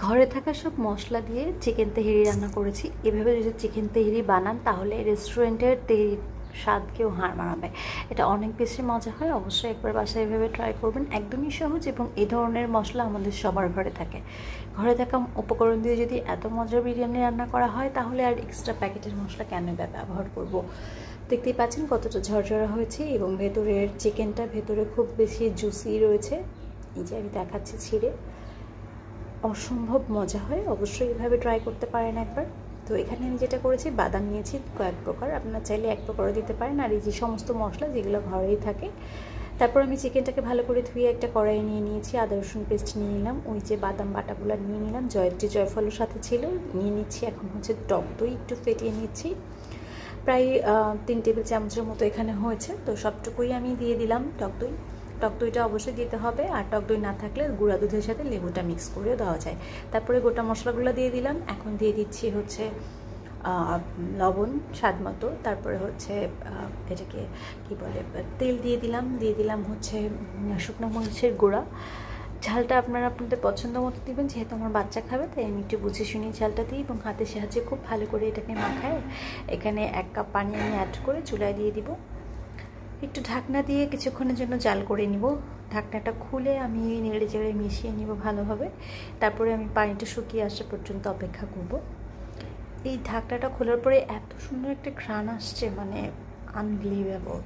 ঘরে থাকা সব মশলা দিয়ে চিকেন তেহেরি রান্না করেছি। এভাবে যদি চিকেন তেহেরি বানান তাহলে রেস্টুরেন্টের তেহেরি স্বাদ কেউ হার মানাবে। এটা অনেক বেশি মজা হয়। অবশ্যই একবার বাসায় এভাবে ট্রাই করবেন। একদমই সহজ এবং এই ধরনের মশলা আমাদের সবার ঘরে থাকে। ঘরে থাকা উপকরণ দিয়ে যদি এত মজার বিরিয়ানি রান্না করা হয় তাহলে আর এক্সট্রা প্যাকেটের মশলা কেন ব্যবহার করব। দেখতেই পাচ্ছেন কতটা ঝরঝরা হয়েছে এবং ভেতরের চিকেনটা ভেতরে খুব বেশি জুসি রয়েছে। এই যে আমি দেখাচ্ছি ছিঁড়ে, অসম্ভব মজা হয়। অবশ্যই এভাবে ট্রাই করতে পারেন একবার। তো এখানে আমি যেটা করেছি, বাদাম নিয়েছি কয়েক প্রকার, আপনারা চাইলে এক প্রকারও দিতে পারেন। আর এই যে সমস্ত মশলা যেগুলো ঘরেই থাকে। তারপর আমি চিকেনটাকে ভালো করে ধুয়ে একটা কড়াই নিয়ে নিয়েছি, আদা রসুন পেস্ট নিয়ে নিলাম, ওই যে বাদাম বাটাগুলো নিয়ে নিলাম, জয়ফলের সাথে ছিল নিয়ে নিচ্ছি। এখন হচ্ছে টক দই একটু ফেটিয়ে নিচ্ছি, প্রায় 3 টেবিল চামচের মতো এখানে হয়েছে। তো সবটুকুই আমি দিয়ে দিলাম টক দইটা অবশ্যই দিতে হবে। আর টক দই না থাকলে গুঁড়া দুধের সাথে লেবুটা মিক্স করেও দেওয়া যায়। তারপরে গোটা মশলাগুলো দিয়ে দিলাম। এখন দিয়ে দিচ্ছি হচ্ছে লবণ স্বাদ মতো। তারপরে হচ্ছে এটাকে কি বলে, তেল দিয়ে দিলাম হচ্ছে শুকনো মরিচের গুঁড়া। ঝালটা আপনারা আপনাদের পছন্দ মতো দিবেন, যেহেতু আমার বাচ্চা খাবে তাই আমি একটু বুঝে শুনিয়ে ঝালটা দিই এবং হাতের সাহায্যে খুব ভালো করে এটাকে মাখায় এখানে 1 কাপ পানি আমি অ্যাড করে চুলায় দিয়ে দিব। একটু ঢাকনা দিয়ে কিছুক্ষণের জন্য জাল করে নিব। ঢাকনাটা খুলে আমি নেড়ে চেড়ে মিশিয়ে নিব ভালোভাবে। তারপরে আমি পানিটা শুকিয়ে আসা পর্যন্ত অপেক্ষা করব। এই ঢাকনাটা খোলার পরে এত সুন্দর একটা ঘ্রাণ আসছে, মানে আনবিলিভেবল।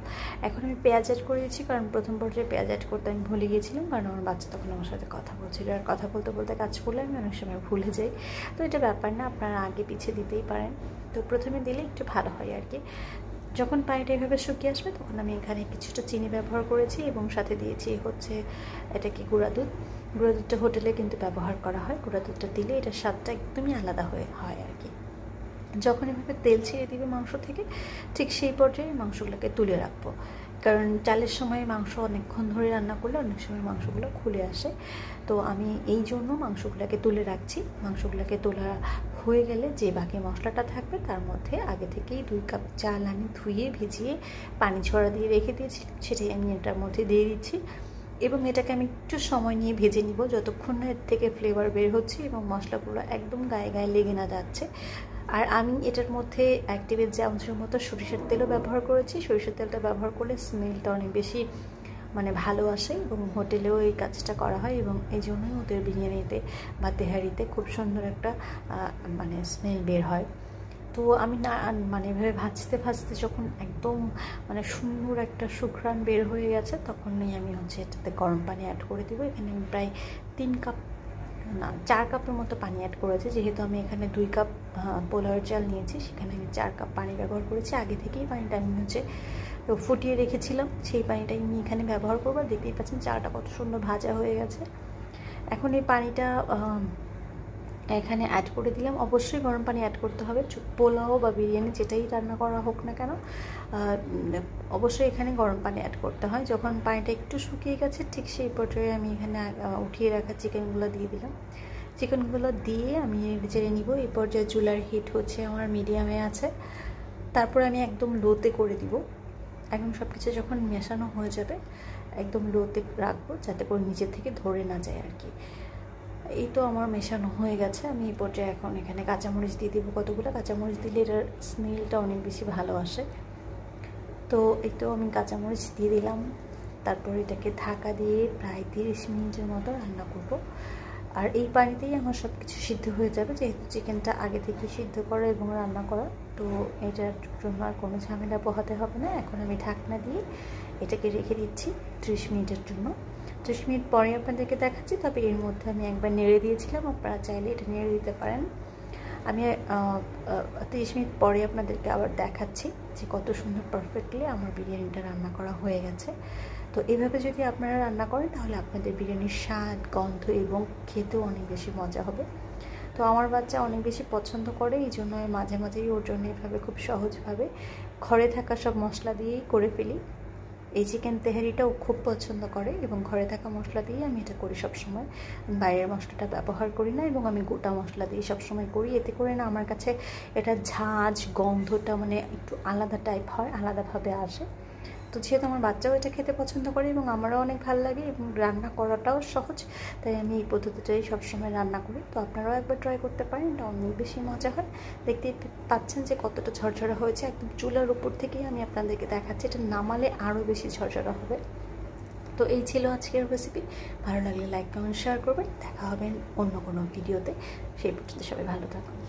এখন আমি পেঁয়াজ অ্যাড করে দিচ্ছি, কারণ প্রথম পর্যায়ে পেঁয়াজ অ্যাড করতে আমি ভুলে গিয়েছিলাম, কারণ আমার বাচ্চা তখন আমার সাথে কথা বলছিল। আর কথা বলতে বলতে কাজ করলে আমি অনেক সময় ভুলে যাই। তো এটা ব্যাপার না, আপনারা আগে পিছিয়ে দিতেই পারেন। তো প্রথমে দিলে একটু ভালো হয় আর কি। যখন পানিটা এভাবে শুকিয়ে আসবে তখন আমি এখানে কিছুটা চিনি ব্যবহার করেছি এবং সাথে দিয়েছি হচ্ছে এটাকে গুঁড়া দুধটা হোটেলে কিন্তু ব্যবহার করা হয়। গুঁড়া দুধটা দিলে এটার স্বাদটা একদমই আলাদা হয় আর কি। যখন এভাবে তেল ছেড়ে দিবে মাংস থেকে, ঠিক সেই পর্যায়ে মাংসগুলোকে তুলে রাখবো, কারণ চালের সময় মাংস অনেকক্ষণ ধরে রান্না করলে অনেক সময় মাংসগুলো খুলে আসে। তো আমি এই জন্য মাংসগুলোকে তুলে রাখছি। মাংসগুলোকে তোলা হয়ে গেলে যে বাকি মশলাটা থাকবে তার মধ্যে আগে থেকেই 2 কাপ চাল আমি ধুয়ে ভিজিয়ে পানি ঝরা দিয়ে রেখে দিয়েছি, সেটাই আমি এটার মধ্যে দিয়ে দিচ্ছি এবং এটাকে আমি একটু সময় নিয়ে ভেজে নিব, যতক্ষণ না এর থেকে ফ্লেভার বের হচ্ছে এবং মশলাগুলো একদম গায়ে গায়ে লেগে না যাচ্ছে। আর আমি এটার মধ্যে 1 টেবিল চামচের মতো সরিষার তেলও ব্যবহার করেছি। সরিষার তেলটা ব্যবহার করলে স্মেলটা অনেক বেশি মানে ভালো আসে এবং হোটেলেও এই কাজটা করা হয় এবং এই জন্যই ওদের বিরিয়ানিতে বা তেহারিতে খুব সুন্দর একটা মানে স্মেল বের হয়। তো আমি না মানে এভাবে ভাজতে ভাজতে যখন একদম মানে সুন্দর একটা সুঘ্রাণ বের হয়ে গেছে তখনই আমি হচ্ছে এটাতে গরম পানি অ্যাড করে দিব। এখানে আমি প্রায় 4 কাপের মতো পানি অ্যাড করেছি, যেহেতু আমি এখানে 2 কাপ পোলাওয়ের চাল নিয়েছি, সেখানে আমি 4 কাপ পানি ব্যবহার করেছি। আগে থেকেই পানিটা আমি হচ্ছে ফুটিয়ে রেখেছিলাম, সেই পানিটাই আমি এখানে ব্যবহার করবো। দেখতেই পাচ্ছেন চালটা কত সুন্দর ভাজা হয়ে গেছে। এখন এই পানিটা এখানে অ্যাড করে দিলাম। অবশ্যই গরম পানি অ্যাড করতে হবে, পোলাও বা বিরিয়ানি যেটাই রান্না করা হোক না কেন, অবশ্যই এখানে গরম পানি অ্যাড করতে হয়। যখন পানিটা একটু শুকিয়ে গেছে ঠিক সেই পর্যায়ে আমি এখানে উঠিয়ে রাখা চিকেনগুলো দিয়ে দিলাম। চিকেনগুলো দিয়ে আমি নেড়ে নিব। এই পর্যায়ে চুলার হিট হচ্ছে আমার মিডিয়ামে আছে। তারপর আমি একদম লোতে করে দিব। একদম সব কিছু যখন মেশানো হয়ে যাবে একদম লোতে রাখবো, যাতে করে নিচে থেকে ধরে না যায় আর কি। এই তো আমার মেশানো হয়ে গেছে। আমি এই পর্যায়ে এখন এখানে কাঁচামরিচ দিয়ে দেবো। কতগুলো কাঁচামরিচ দিলে এটার স্মেলটা অনেক বেশি ভালো আসে। তো এই তো আমি কাঁচামরিচ দিয়ে দিলাম। তারপর এটাকে ঢাকা দিয়ে প্রায় 30 মিনিটের মতো রান্না করব। আর এই পানিতেই আমার সব কিছু সিদ্ধ হয়ে যাবে, যেহেতু চিকেনটা আগে থেকে সিদ্ধ করা এবং রান্না করা। তো এটার জন্য আর কোনো ঝামেলা পোহাতে হবে না। এখন আমি ঢাকনা দিয়ে এটাকে রেখে দিচ্ছি 30 মিনিটের জন্য। 30 মিনিট পরে আপনাদেরকে দেখাচ্ছি, তবে এর মধ্যে আমি একবার নেড়ে দিয়েছিলাম, আপনারা চাইলে এটা নেড়ে দিতে পারেন। আমি 30 মিনিট পরে আপনাদেরকে আবার দেখাচ্ছি যে কত সুন্দর পারফেক্টলি আমার বিরিয়ানিটা রান্না করা হয়ে গেছে। তো এভাবে যদি আপনারা রান্না করেন তাহলে আপনাদের বিরিয়ানির স্বাদ, গন্ধ এবং খেতেও অনেক বেশি মজা হবে। তো আমার বাচ্চা অনেক বেশি পছন্দ করে, এই জন্য আমি মাঝে মাঝেই ওর জন্য এভাবে খুব সহজভাবে ঘরে থাকা সব মশলা দিয়েই করে ফেলি। এই চিকেন তেহারিটাও খুব পছন্দ করে এবং ঘরে থাকা মশলা দিয়ে আমি এটা করি সবসময়। বাইরের মশলাটা ব্যবহার করি না এবং আমি গোটা মশলা দিয়ে সবসময় করি। এতে করে না আমার কাছে এটা ঝাঁঝ গন্ধটা মানে একটু আলাদা টাইপ হয়, আলাদাভাবে আসে। তো যেহেতু আমার বাচ্চাও এটা খেতে পছন্দ করে এবং আমারও অনেক ভালো লাগে এবং রান্না করাটাও সহজ, তাই আমি এই পদ্ধতিটাই সবসময় রান্না করি। তো আপনারাও একবার ট্রাই করতে পারেন, এটা অনেক বেশি মজা হয়। দেখতেই পাচ্ছেন যে কতটা ঝরঝরা হয়েছে, একদম চুলার উপর থেকেই আমি আপনাদেরকে দেখাচ্ছি। এটা নামালে আরও বেশি ঝরঝরা হবে। তো এই ছিল আজকের রেসিপি। ভালো লাগলে লাইক কমেন্ট শেয়ার করবেন। দেখা হবে অন্য কোনো ভিডিওতে। সেই পর্যন্ত সবাই ভালো থাকুন।